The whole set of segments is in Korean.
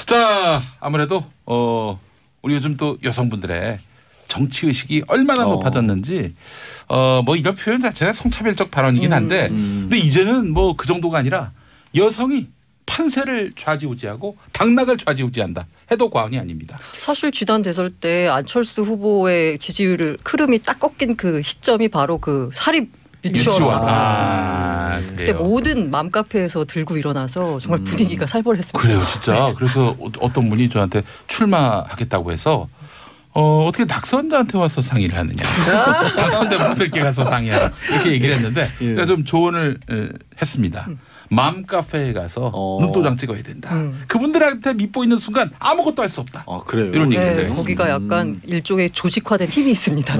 자, 아무래도 우리 요즘 또 여성분들의 정치 의식이 얼마나 높아졌는지 뭐 이런 표현 자체가 성차별적 발언이긴 한데 근데 이제는 뭐 그 정도가 아니라 여성이 판세를 좌지우지하고 당락을 좌지우지한다 해도 과언이 아닙니다. 사실 지난 대선 때 안철수 후보의 지지율을 흐름이 딱 꺾인 그 시점이 바로 그 사립 유치원. 그때 모든 맘카페에서 들고 일어나서 정말 분위기가 살벌했습니다. 그래요, 진짜. 그래서 어떤 분이 저한테 출마하겠다고 해서 어떻게 낙선자한테 와서 상의를 하느냐. 당선자분들께 가서 상의하라. 이렇게 얘기를 했는데 제가 좀 조언을 했습니다. 맘카페에 가서 눈도장 찍어야 된다. 그분들한테 밑보이는 순간 아무것도 할 수 없다. 그래요. 이런 얘기를 네, 거기가 약간 일종의 조직화된 힘이 있습니다.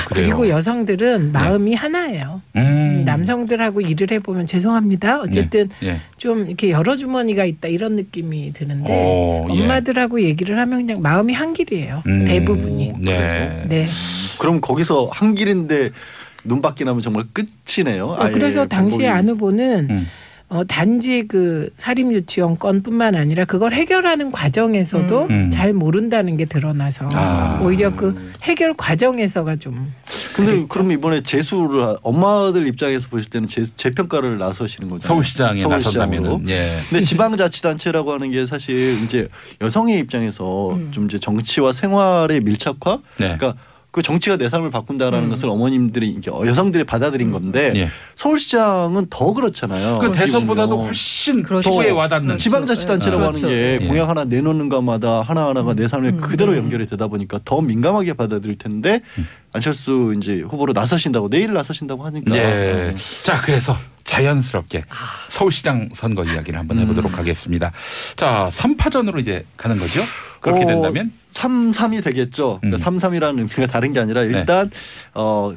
그리고 여성들은 마음이 하나예요. 남성들하고 일을 해보면 죄송합니다. 어쨌든 좀 이렇게 여러 주머니가 있다 이런 느낌이 드는데 엄마들하고 얘기를 하면 그냥 마음이 한 길이에요. 대부분이. 네. 그럼 거기서 한 길인데 눈밖에 나면 정말 끝이네요. 그래서 당시에 안 후보는 단지 그 사립 유치원 건뿐만 아니라 그걸 해결하는 과정에서도 잘 모른다는 게 드러나서 오히려 그 해결 과정에서가 좀. 근데 그럼 이번에 재수를 엄마들 입장에서 보실 때는 재평가를 나서시는 거죠. 서울시장에 나선다면은. 근데 지방자치단체라고 하는 게 사실 이제 여성의 입장에서 좀 이제 정치와 생활의 밀착화. 그러니까 그 정치가 내 삶을 바꾼다라는 것을 어머님들이 여성들이 받아들인 건데 서울시장은 더 그렇잖아요. 그 대선보다도 훨씬 더 와닿는 지방자치단체라고 하는 게 공약 하나 내놓는 것마다 하나하나가 내 삶에 그대로 연결이 되다 보니까 더 민감하게 받아들일 텐데 안철수 이제 후보로 나서신다고 내일 나서신다고 하니까. 자, 그래서 자연스럽게 서울시장 선거 이야기를 한번 해보도록 하겠습니다. 자, 3파전으로 이제 가는 거죠? 그렇게 된다면? 3-3이 되겠죠. 그러니까 3-3이라는 의미가 다른 게 아니라 일단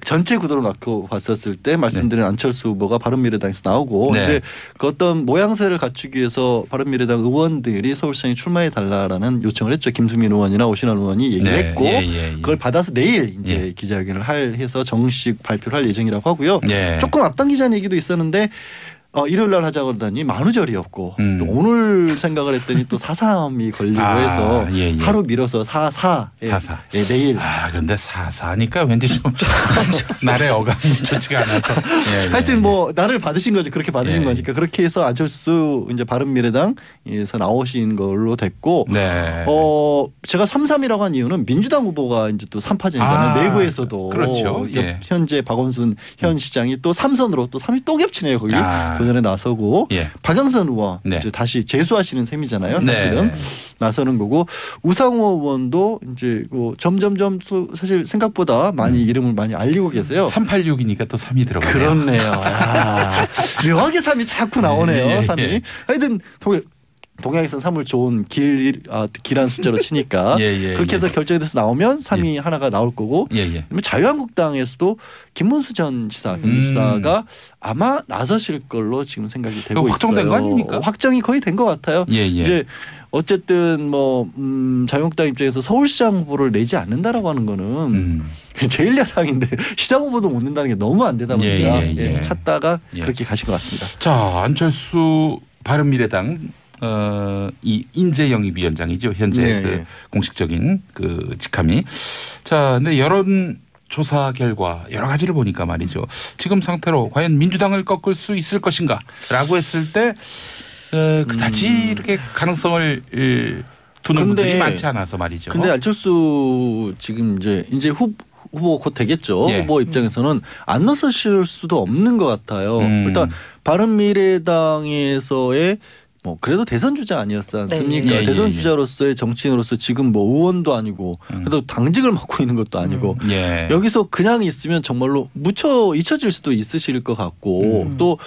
전체 구도로 놓고 봤었을 때 말씀드린 안철수 후보가 바른미래당에서 나오고 이제 그 어떤 모양새를 갖추기 위해서 바른미래당 의원들이 서울시장에 출마해 달라라는 요청을 했죠. 김수민 의원이나 오신환 의원이 얘기를 했고 그걸 받아서 내일 이제 기자회견을 해서 정식 발표를 할 예정이라고 하고요. 조금 앞당기자는 얘기도 있었는데 일요일 날 하자고 그러더니 만우절이었고 또 오늘 생각을 했더니 또 4.3이 걸리고 해서 하루 미뤄서 4.4. 내일. 그런데 4.4니까 왠지 좀 날의 어감이 좋지가 않아서. 하여튼 뭐 날을 받으신 거죠. 그렇게 받으신 거니까 그렇게 해서 안철수 이제 바른미래당에서 나오신 걸로 됐고 제가 3.3이라고 한 이유는 민주당 후보가 이제 또 3파전이잖아요. 내부에서도. 그렇죠. 현재 박원순 현 시장이 또 3선으로 또 3이 또 겹치네요. 거기. 도전에 나서고 박영선 의원 이제 다시 재수하시는 셈이잖아요. 사실은 나서는 거고 우상호 의원도 이제 점점점 사실 생각보다 많이 이름을 많이 알리고 계세요. 386이니까 또 3이 들어가네요. 그렇네요. 묘하게 3이 자꾸 나오네요. 3이. 하여튼 동양에서는 3을 좋은 길한 숫자로 치니까 그렇게 해서 결정이 돼서 나오면 3이 하나가 나올 거고 자유한국당에서도 김문수 전 지사 경기지사가 아마 나서실 걸로 지금 생각이 되고 확정된 있어요. 거 아닙니까? 확정이 거의 된 것 같아요. 이제 어쨌든 뭐 자유한국당 입장에서 서울시장 후보를 내지 않는다라고 하는 거는 제1야당인데 시장 후보도 못 낸다는 게 너무 안 되다 보니까 찾다가 그렇게 가신 것 같습니다. 자, 안철수 바른미래당 이 인재영입위원장이죠. 현재 그 공식적인 그 직함이. 자, 근데 여론조사 결과 여러 가지를 보니까 말이죠. 지금 상태로 과연 민주당을 꺾을 수 있을 것인가라고 했을 때 그다지 이렇게 가능성을 두는 분들이 많지 않아서 말이죠. 근데 안철수 지금 이제 후보 곧 되겠죠. 후보 입장에서는 안 나서실 수도 없는 것 같아요. 일단 바른미래당에서의 뭐 그래도 대선 주자 아니었지 않습니까? 대선 주자로서의 정치인으로서 지금 뭐 의원도 아니고 그래도 당직을 맡고 있는 것도 아니고 여기서 그냥 있으면 정말로 잊혀질 수도 있으실 것 같고 또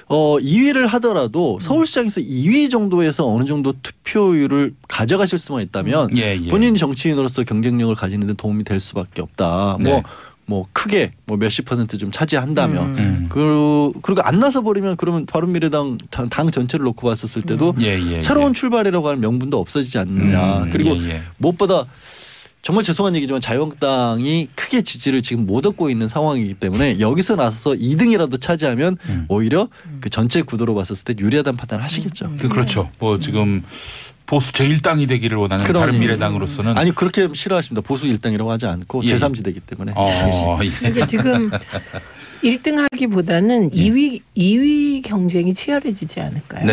2위를 하더라도 서울시장에서 2위 정도에서 어느 정도 투표율을 가져가실 수만 있다면 본인이 정치인으로서 경쟁력을 가지는 데 도움이 될 수밖에 없다. 뭐 크게 뭐 몇십 % 좀 차지한다면 그리고 안 나서 버리면 그러면 바른미래당 당 전체를 놓고 봤었을 때도 새로운 출발이라고 하는 명분도 없어지지 않느냐. 그리고 무엇보다 정말 죄송한 얘기지만 자유한국당이 크게 지지를 지금 못 얻고 있는 상황이기 때문에 여기서 나서서 2등이라도 차지하면 오히려 그 전체 구도로 봤었을 때 유리하다는 판단을 하시겠죠. 그렇죠. 뭐 지금 보수 제1당이 되기를 원하는 바른미래당으로서는 아니 그렇게 싫어하십니다. 보수 1당이라고 하지 않고 예. 제3지대이기 때문에. 예. 그러니까 지금 1등 하기보다는 2위 경쟁이 치열해지지 않을까요? 네.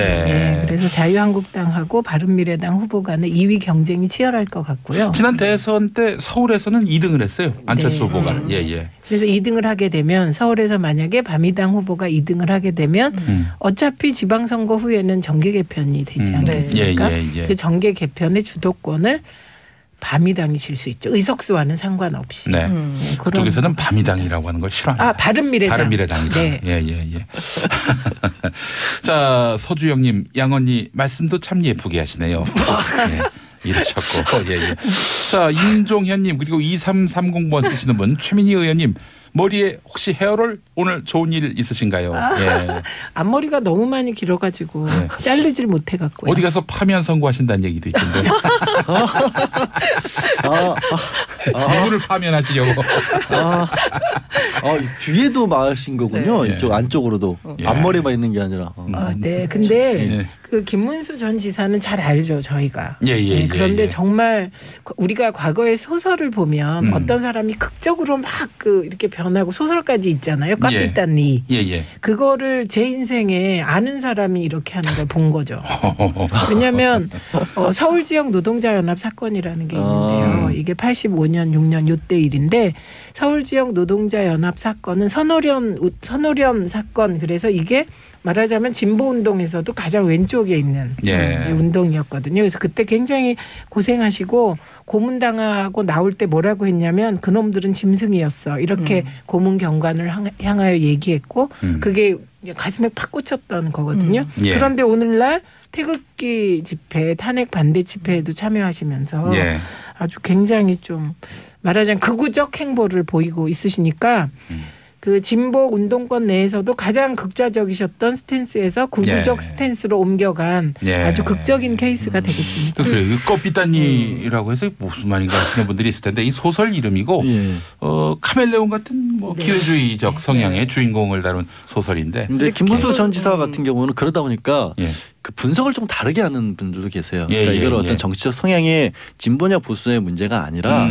예, 그래서 자유한국당하고 바른미래당 후보 간의 2위 경쟁이 치열할 것 같고요. 지난 대선 때 서울에서는 2등을 했어요. 안철수 후보가. 예. 그래서 2등을 하게 되면 서울에서 만약에 바미당 후보가 2등을 하게 되면 어차피 지방선거 후에는 정계 개편이 되지 않겠습니까? 그 정계 개편의 주도권을 바미당이 질 수 있죠. 의석수와는 상관없이. 네. 그쪽에서는 바미당이라고 하는 걸 싫어합니다. 바른미래당. 바른미래당이다. 네. 예. 자, 서주영님, 양언니 말씀도 참 예쁘게 하시네요. 예. 이러셨고. 예. 자, 임종현님 그리고 2330번 쓰시는 분 최민희 의원님. 머리에 혹시 헤어롤 오늘 좋은 일 있으신가요? 예. 앞머리가 너무 많이 길어가지고 자르질 못해갖고요. 어디 가서 파면 선고하신다는 얘기도 있던데. 누구를 파면하시려고. 뒤에도 마신 거군요. 네. 이쪽 안쪽으로도. 앞머리만 있는 게 아니라. 네. 근데 그 김문수 전 지사는 잘 알죠, 저희가. 예. 그런데 정말 우리가 과거의 소설을 보면 어떤 사람이 극적으로 막 이렇게 변하고 소설까지 있잖아요. 까피딴리. 예. 그거를 제 인생에 아는 사람이 이렇게 하는 걸 본 거죠. 왜냐하면 서울 지역 노동자 연합 사건이라는 게 있는데요. 이게 85년, 6년 요때 일인데 서울 지역 노동자 연합 사건은 선호련 사건. 그래서 이게 말하자면 진보 운동에서도 가장 왼쪽에 있는 운동이었거든요. 그래서 그때 굉장히 고생하시고 고문당하고 나올 때 뭐라고 했냐면 그놈들은 짐승이었어. 이렇게 고문 경관을 향하여 얘기했고 그게 가슴에 팍 꽂혔던 거거든요. 그런데 오늘날 태극기 집회, 탄핵 반대 집회에도 참여하시면서 아주 굉장히 좀 말하자면 극우적 행보를 보이고 있으시니까 그 진보 운동권 내에서도 가장 극좌적이셨던 스탠스에서 극우적 스탠스로 옮겨간 아주 극적인 케이스가 되겠습니다. 그래요. 꺼삐단이라고 해서 무슨 말인가 하시는 분들이 있을 텐데 이 소설 이름이고 카멜레온 같은 뭐 기회주의적 성향의 주인공을 다룬 소설인데. 근데 김문수 전 지사 같은 경우는 그러다 보니까 그 분석을 좀 다르게 하는 분들도 계세요. 그러니까 이걸 어떤 정치적 성향의 진보냐 보수의 문제가 아니라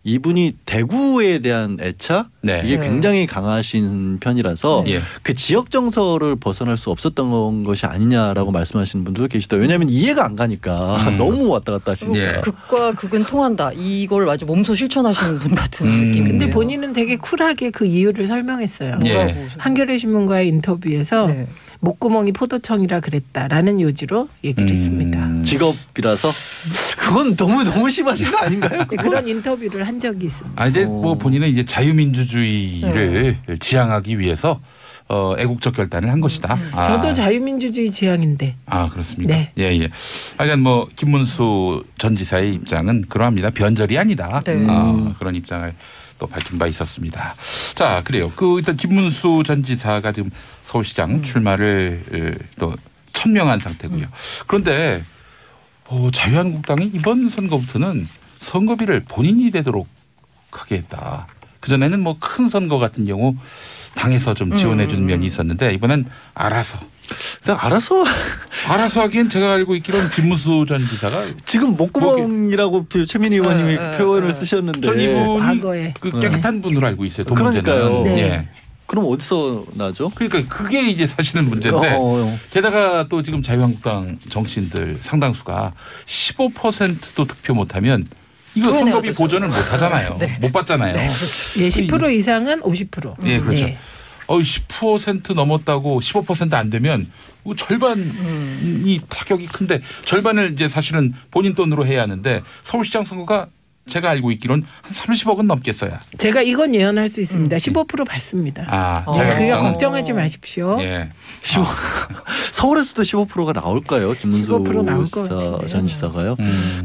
이분이 대구에 대한 애착 이게 굉장히 강하신 편이라서 그 지역 정서를 벗어날 수 없었던 것이 아니냐라고 말씀하시는 분들도 계시다. 왜냐하면 이해가 안 가니까 너무 왔다 갔다 하시니까. 극과 극은 통한다. 이걸 아주 몸소 실천하시는 분 같은 느낌인데요. 근데 본인은 되게 쿨하게 그 이유를 설명했어요. 한겨레 신문과의 인터뷰에서 목구멍이 포도청이라 그랬다라는 요지로 얘기를 했습니다. 직업이라서 그건 너무 심하신 거 아닌가요? 그런 인터뷰를 한 적이 있습니다. 이제 뭐 본인은 이제 자유민주주의를 지향하기 위해서 애국적 결단을 한 것이다. 저도 자유민주주의 지향인데. 그렇습니까? 네. 예. 하여간 뭐 김문수 전 지사의 입장은 그러합니다. 변절이 아니다. 그런 입장을 또 밝힌 바 있었습니다. 자, 그래요. 일단 김문수 전 지사가 지금 서울시장 출마를 또 천명한 상태고요. 그런데 자유한국당이 이번 선거부터는 선거비를 본인이 내도록 하게 했다. 그전에는 뭐 큰 선거 같은 경우 당에서 좀 지원해 주는 면이 있었는데 이번엔 알아서 하기엔 제가 알고 있기로는 김문수 전 지사가 지금 목구멍이라고 최민희 의원님이 표현을 쓰셨는데 전 이분이 과거에. 깨끗한 분으로 알고 있어요. 그러니까요. 네. 그럼 어디서 나죠? 그러니까 그게 이제 사실은 문제인데 게다가 또 지금 자유한국당 정치인들 상당수가 15%도 득표 못하면 이거 선거비 보전을 못 하잖아요. 못 받잖아요. 10% 이상은 50%. 예, 그렇죠. 10% 넘었다고 15% 안 되면 절반이 타격이 큰데 절반을 이제 사실은 본인 돈으로 해야 하는데 서울시장 선거가 제가 알고 있기로는 한 30억은 넘겠어요. 제가 이건 예언할 수 있습니다. 15% 받습니다. 그게 걱정하지 마십시오. 서울에서도 15%가 나올까요? 김문수 전 지사가요.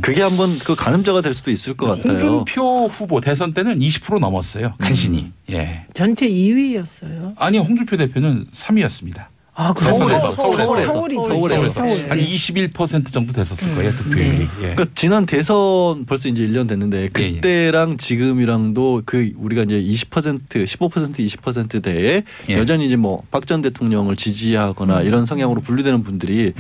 그게 한번 그 가늠자가 될 수도 있을 것 같아요. 홍준표 후보 대선 때는 20% 넘었어요. 간신히. 전체 2위였어요. 아니 홍준표 대표는 3위였습니다. 서울에서 한 21% 정도 됐었을 거예요. 득표율이. 그러니까 지난 대선 벌써 이제 1년 됐는데 그때랑 지금이랑도 우리가 이제 20%, 20%대에 여전히 이제 뭐 박 전 대통령을 지지하거나 이런 성향으로 분류되는 분들이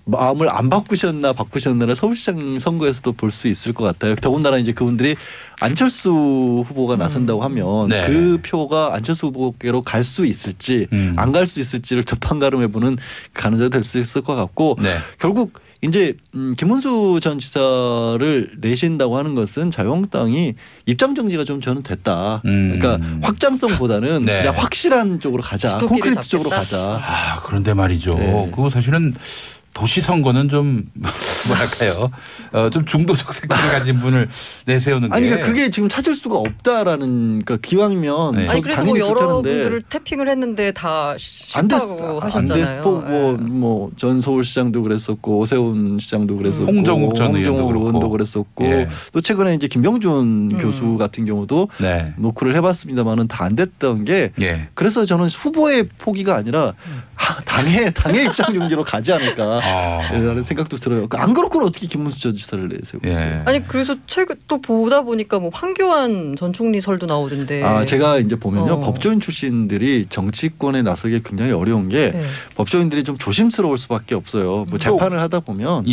마음을 안 바꾸셨나를 서울시장 선거에서도 볼 수 있을 것 같아요. 더군다나 이제 그분들이 안철수 후보가 나선다고 하면 네. 그 표가 안철수 후보께로 갈 수 있을지 안 갈 수 있을지를 접한가름해보는 가능성이 될 수 있을 것 같고 네. 결국 이제 김문수 전 지사를 내신다고 하는 것은 자유한국당이 입장 정리가 좀 저는 됐다. 그러니까 확장성보다는 네. 그냥 확실한 쪽으로 가자. 콘크리트 쪽으로 가자. 아, 그런데 말이죠. 네. 그거 사실은 도시 선거는 좀 뭐랄까요, 좀 중도적 색깔을 가진 분을 내세우는 게. 아니 그러니까 그게 지금 찾을 수가 없다라는 그러니까 기왕이면. 네. 아니 그래서 뭐 여러분들을 태핑을 했는데 다 싫다고 하셨잖아요. 뭐 전 서울시장도 그랬었고 오세훈 시장도 그랬었고 홍정욱 전 의원도 그랬었고 예. 또 최근에 이제 김병준 교수 같은 경우도 네. 노크를 해봤습니다만은 다 안 됐던 게 예. 그래서 저는 후보의 포기가 아니라 당의 입장 정리로 가지 않을까. 라는 생각도 들어요. 안 그렇고는 어떻게 김문수 전 지사를 내세우고 있어요. 아니 그래서 최근 또 보다 보니까 뭐 황교안 전 총리 설도 나오던데. 제가 이제 보면요. 법조인 출신들이 정치권에 나서기 굉장히 어려운 게 법조인들이 좀 조심스러울 수밖에 없어요. 뭐 재판을 하다 보면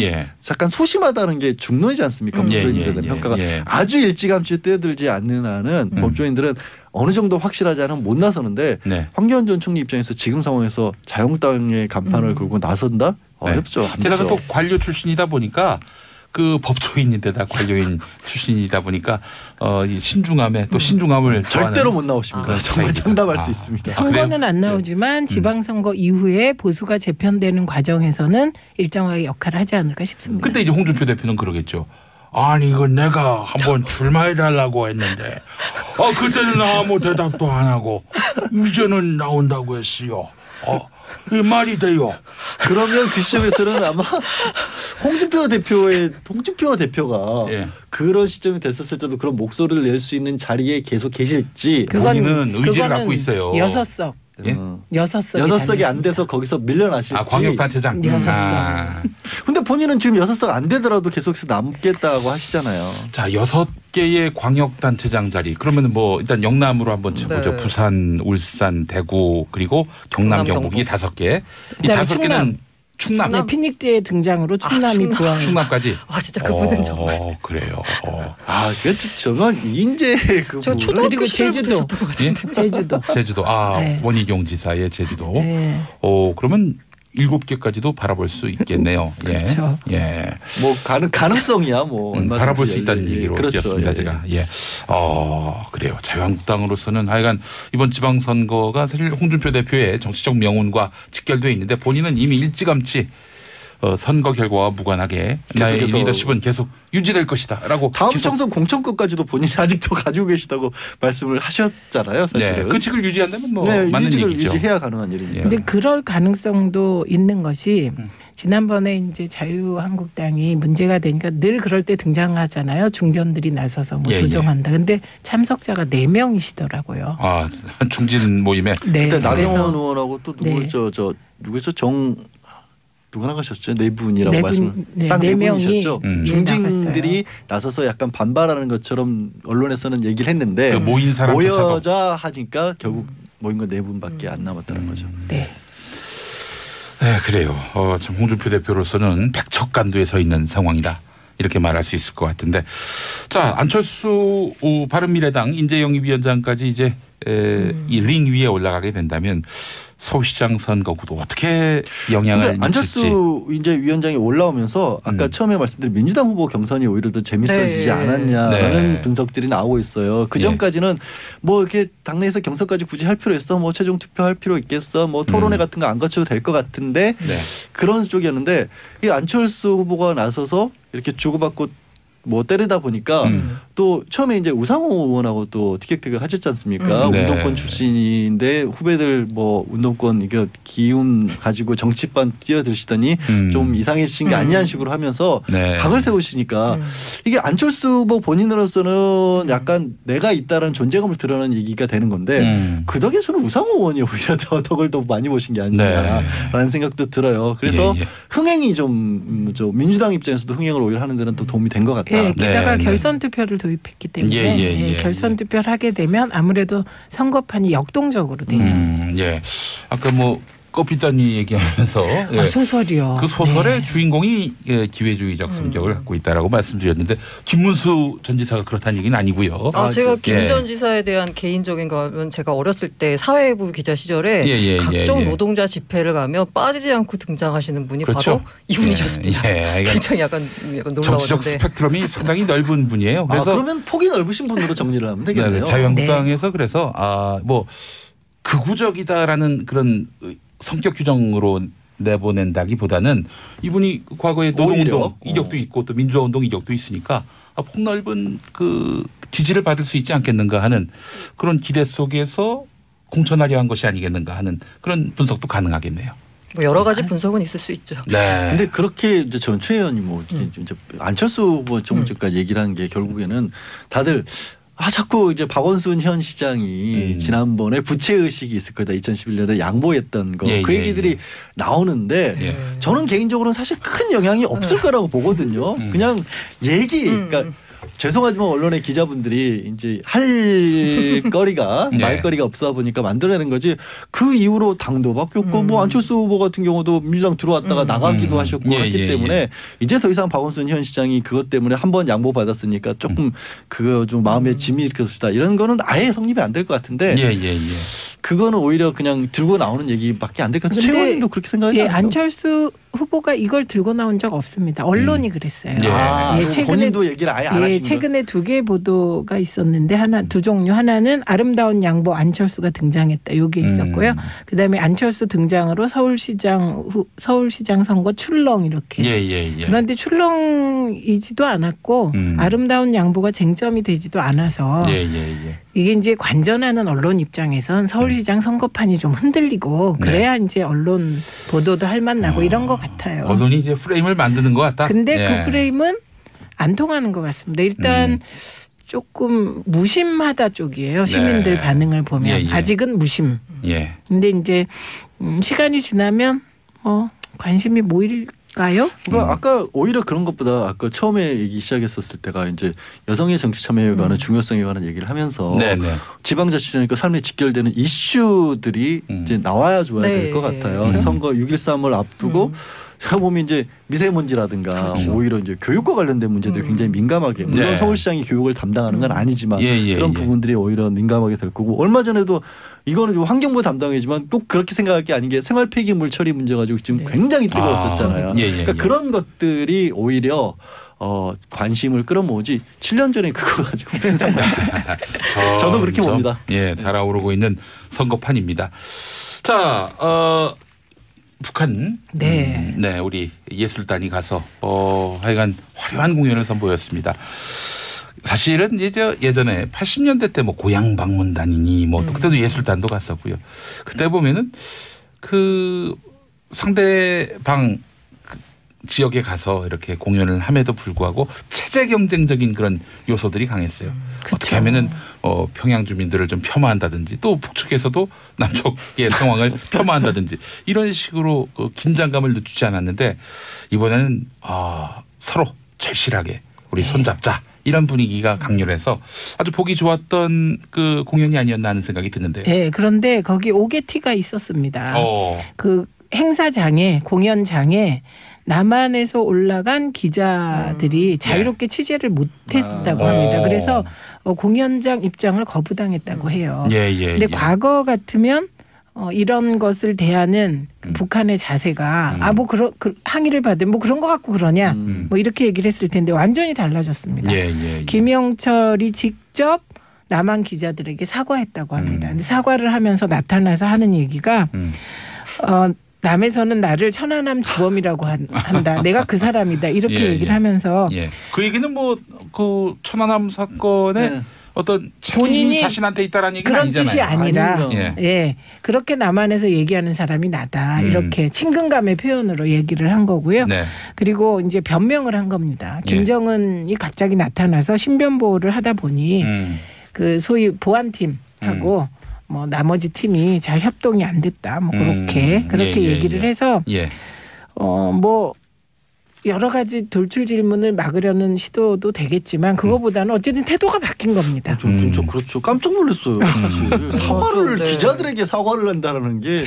약간 소심하다는 게 중론이지 않습니까? 법조인들에 대한 평가가 아주 일찌감치 뛰어들지 않는 한은 법조인들은 어느 정도 확실하지 않으면 못 나서는데 황교안 전 총리 입장에서 지금 상황에서 자유한국당의 간판을 걸고 나선다? 어렵죠. 게다가 또 관료 출신이다 보니까 그 법조인인데다 관료인 출신이다 보니까 이 신중함에 또 신중함을 절대로 못 나오십니다. 정말 장담할 수 있습니다. 선거는 안 나오지만 지방선거 이후에 보수가 재편되는 과정에서는 일정하게 역할을 하지 않을까 싶습니다. 그때 이제 홍준표 대표는 그러겠죠. 아니 이건 내가 한번 출마해달라고 했는데 그때는 아무 대답도 안 하고 이제는 나온다고 했어요. 이 말이 돼요. 그러면 그 시점에서는 아마 홍준표 대표가 그런 시점이 됐었을 때도 그런 목소리를 낼 수 있는 자리에 계속 계실지. 본인은 의지를 갖고 있어요. 6석. 예? 6석이 안 돼서 거기서 밀려나실지. 광역단체장. 6석. 근데 본인은 지금 6석 안 되더라도 계속해서 남겠다고 하시잖아요. 자, 6개의 광역단체장 자리. 그러면 뭐 일단 영남으로 한번 쳐보죠. 부산, 울산, 대구 그리고 경남, 경북이 5개. 이 5개는 충남. 네, 피닉대의 등장으로 충남이 부활. 충남까지. 진짜 그분은 정말. 그래요. 그게 정말 인재 그 저 초등학교 제주도. 제주도. 원희룡 지사의 제주도. 그러면 7개까지도 바라볼 수 있겠네요. 그렇죠. 뭐 가능성이야 뭐 바라볼 수 있다는 얘기로 드렸습니다. 제가. 그래요. 자유한국당으로서는 하여간 이번 지방선거가 사실 홍준표 대표의 정치적 명운과 직결되어 있는데 본인은 이미 일찌감치 선거 결과와 무관하게 나의 리더십은 계속 유지될 것이다라고 다음 총선 공천권까지도 본인이 아직도 가지고 계시다고 말씀을 하셨잖아요. 사실은. 그 책을 유지한다면 맞는 얘기죠. 유지해야 가능한 일이니까. 그런데 그럴 가능성도 있는 것이 지난번에 이제 자유한국당이 문제가 되니까 늘 그럴 때 등장하잖아요. 중견들이 나서서 조정한다. 근데 참석자가 4명이시더라고요. 중진 모임에. 그때 나경원 의원하고 또 누구죠? 누가 나가셨죠? 4분이라고 말씀. 딱 4분이셨죠. 중진들이 나서서 약간 반발하는 것처럼 언론에서는 얘기를 했는데 그 모인 사람 모여자 하니까 결국 모인 건 4분밖에 안 남았다는 거죠. 네, 그래요. 참 홍준표 대표로서는 백척간두에 서 있는 상황이다. 이렇게 말할 수 있을 것 같은데. 자, 안철수 바른미래당 인재영입위원장까지 이제 이 링 위에 올라가게 된다면 서울시장 선거구도 어떻게 영향을 미칠지. 안철수 이제 위원장이 올라오면서 아까 처음에 말씀드린 민주당 후보 경선이 오히려 더 재밌어지지 않았냐라는 분석들이 나오고 있어요. 그 전까지는 뭐 이렇게 당내에서 경선까지 굳이 할 필요 있어? 뭐 최종 투표할 필요 있겠어? 뭐 토론회 같은 거 안 거쳐도 될 것 같은데 그런 쪽이었는데 이 안철수 후보가 나서서 이렇게 주고받고 뭐 때리다 보니까 또 처음에 이제 우상호 의원하고 또 티켓택을 하셨지 않습니까? 운동권 출신인데 후배들 뭐 운동권 이거 기운 가지고 정치판 뛰어들시더니 좀 이상해지신 게 아니냐는 식으로 하면서 각을 세우시니까 이게 안철수 후보 본인으로서는 약간 내가 있다라는 존재감을 드러내는 얘기가 되는 건데 그 덕에 저는 우상호 의원이 오히려 더 덕을 더 많이 보신 게 아니냐라는 생각도 들어요. 그래서 흥행이 좀 민주당 입장에서도 흥행을 오히려 하는 데는 또 도움이 된 것 같다. 게다가 결선 투표를 도입했기 때문에 결선 투표를 하게 되면 아무래도 선거판이 역동적으로 되죠. 아까 뭐 껍질단위 얘기하면서 소설이요. 그 소설의 주인공이 기회주의적 성격을 갖고 있다라고 말씀드렸는데 김문수 전 지사가 그렇다는 얘기는 아니고요. 제가 김 전 지사에 대한 개인적인 거면 제가 어렸을 때 사회부 기자 시절에 각종 노동자 집회를 가면 빠지지 않고 등장하시는 분이 바로 이분이셨습니다. 굉장히 약간 놀라웠는데. 정치적 스펙트럼이 상당히 넓은 분이에요. 그래서 그러면 폭이 넓으신 분으로 정리를 하면 되겠네요. 자유한국당에서 그래서 뭐 극우적이다라는 그런 성격 규정으로 내보낸다기보다는 이분이 과거에 노동운동 이력도 있고 또 민주화운동 이력도 있으니까 폭넓은 그 지지를 받을 수 있지 않겠는가 하는 그런 기대 속에서 공천하려 한 것이 아니겠는가 하는 그런 분석도 가능하겠네요. 뭐 여러 가지 분석은 있을 수 있죠. 네. 근데 그렇게 이제 전 최 의원이 뭐 이제 안철수 후보 정책까지 얘기를 한 게 결국에는 다들 자꾸 이제 박원순 현 시장이 지난번에 부채 의식이 있을 거다 2011년에 양보했던 거 그 얘기들이 나오는데 저는 개인적으로는 사실 큰 영향이 없을 거라고 보거든요. 그냥 그러니까 죄송하지만 언론의 기자분들이 이제 할 거리가 말거리가 없어 보니까 만들어내는 거지. 그 이후로 당도 바뀌었고 뭐 안철수 후보 같은 경우도 민주당 들어왔다가 나가기도 하셨고 했기 때문에 이제 더 이상 박원순 현 시장이 그것 때문에 한번 양보 받았으니까 조금 그거 좀 마음에 짐이 있을 것이다 이런 거는 아예 성립이 안 될 것 같은데 그거는 오히려 그냥 들고 나오는 얘기밖에 안 될 것 같아요. 최 의원님도 그렇게 생각하지 않으세요? 안철수 후보가 이걸 들고 나온 적 없습니다. 언론이 그랬어요. 최근에 본인도 얘기를 아예 안 하신 최근에 2개 보도가 있었는데 두 종류. 하나는 아름다운 양보 안철수가 등장했다. 요게 있었고요. 그다음에 안철수 등장으로 서울시장 선거 출렁 이렇게. 그런데 출렁이지도 않았고 아름다운 양보가 쟁점이 되지도 않아서 이게 이제 관전하는 언론 입장에선 서울시장 선거판이 좀 흔들리고 그래야 이제 언론 보도도 할 맛 나고 이런 것 같아요. 언론이 이제 프레임을 만드는 것 같다. 근데 그 프레임은 안 통하는 것 같습니다. 일단 조금 무심하다 쪽이에요. 시민들 반응을 보면 아직은 무심. 근데 이제 시간이 지나면 관심이 모일까요? 그러니까 아까 오히려 그런 것보다 아까 처음에 얘기 시작했었을 때가 이제 여성의 정치 참여에 관한 중요성에 관한 얘기를 하면서 지방자치제니까 삶에 직결되는 이슈들이 이제 나와야 줘야 될 것 같아요. 선거 6.13을 앞두고 제가 보면 이제 미세먼지라든가 오히려 이제 교육과 관련된 문제들 굉장히 민감하게 물론 서울시장이 교육을 담당하는 건 아니지만 그런 부분들이 오히려 민감하게 될 거고 얼마 전에도 이거는 좀 환경부 담당이지만 꼭 그렇게 생각할 게 아닌 게 생활 폐기물 처리 문제 가지고 지금 굉장히 뜨거웠었잖아요. 그러니까 그런 것들이 오히려 관심을 끌어모으지 7년 전에 그거 가지고 무슨 상관? 저도 그렇게 봅니다. 달아오르고 있는 선거판입니다. 자. 북한 우리 예술단이 가서 하여간 화려한 공연을 선보였습니다. 사실은 이제 예전에 80년대 때 뭐 고향 방문단이니 뭐 그때도 예술단도 갔었고요. 그때 보면은 그 상대방 지역에 가서 이렇게 공연을 함에도 불구하고 체제 경쟁적인 그런 요소들이 강했어요. 어떻게 하면은 평양 주민들을 좀 폄하한다든지 또 북측에서도 남쪽의 상황을 폄하한다든지 이런 식으로 그 긴장감을 늦추지 않았는데 이번에는 서로 절실하게 우리 손잡자 이런 분위기가 강렬해서 아주 보기 좋았던 그 공연이 아니었나 하는 생각이 드는데요. 네, 그런데 거기 오게티가 있었습니다. 그 행사장에 공연장에 남한에서 올라간 기자들이 자유롭게 취재를 못했다고 합니다. 그래서 공연장 입장을 거부당했다고 해요. 그런데 과거 같으면 이런 것을 대하는 북한의 자세가 항의를 받으면 뭐 그런 거 갖고 그러냐 뭐 이렇게 얘기를 했을 텐데 완전히 달라졌습니다. 김영철이 직접 남한 기자들에게 사과했다고 합니다. 근데 사과를 하면서 나타나서 하는 얘기가 남에서는 나를 천안함 주범이라고 한다. 내가 그 사람이다. 이렇게 얘기를 하면서 그 얘기는 뭐 그 천안함 사건에 어떤 본인이 자신한테 있다라는 얘기는 그런 아니잖아요. 뜻이 아니라 그렇게 남한에서 얘기하는 사람이 나다. 이렇게 친근감의 표현으로 얘기를 한 거고요. 그리고 이제 변명을 한 겁니다. 김정은이 갑자기 나타나서 신변 보호를 하다 보니 그 소위 보안팀하고 뭐 나머지 팀이 잘 협동이 안 됐다. 뭐 그렇게 얘기를 해서 뭐 여러 가지 돌출 질문을 막으려는 시도도 되겠지만 그거보다는 어쨌든 태도가 바뀐 겁니다. 진짜 그렇죠. 깜짝 놀랐어요. 사실 사과를 기자들에게 사과를 한다는 게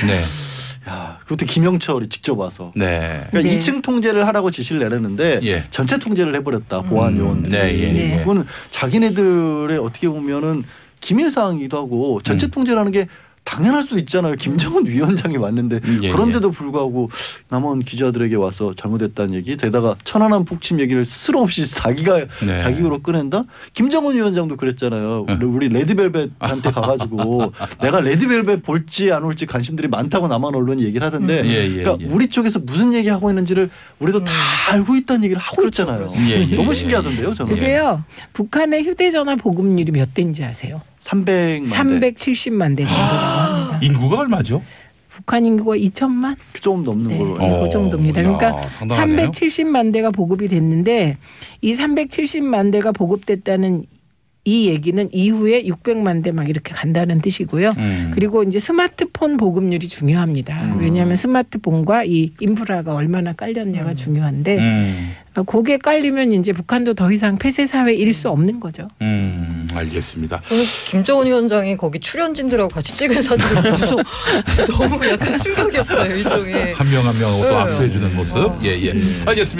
야, 그것도 김영철이 직접 와서. 네. 그러니까 2층 통제를 하라고 지시를 내렸는데 예. 전체 통제를 해버렸다 보안 요원들이. 네. 그건 자기네들의 어떻게 보면은 기밀 사항이기도 하고 전체 통제라는 게 당연할 수도 있잖아요. 김정은 위원장이 왔는데 그런데도 불구하고 남원 기자들에게 와서 잘못했다는 얘기 게다가 천안함 폭침 얘기를 스스럼 없이 자기가 자기로 꺼낸다. 김정은 위원장도 그랬잖아요. 우리 레드벨벳한테 가가지고 내가 레드벨벳 볼지 안 올지 관심들이 많다고 남한 언론이 얘기를 하던데 그러니까 우리 쪽에서 무슨 얘기하고 있는지를 우리도 다 알고 있다는 얘기를 하고 있잖아요. 너무 신기하던데요. 저는. 그게요. 북한의 휴대전화 보급률이 몇 대인지 아세요? 370만 대 정도라고 합니다. 인구가 얼마죠? 북한 인구가 2천만? 좀 넘는 걸로. 그 정도입니다. 그러니까 상당하네요. 370만 대가 보급이 됐는데 이 370만 대가 보급됐다는 이 얘기는 이후에 600만 대 막 이렇게 간다는 뜻이고요. 그리고 이제 스마트폰 보급률이 중요합니다. 왜냐하면 스마트폰과 이 인프라가 얼마나 깔렸냐가 중요한데 그게 깔리면 이제 북한도 더 이상 폐쇄 사회일 수 없는 거죠. 알겠습니다. 김정은 위원장이 거기 출연진들하고 같이 찍은 사진을 보면서 너무 약간 충격이었어요. 일종의. 한 명 한 명 또 압수해 주는 모습. 예. 알겠습니다.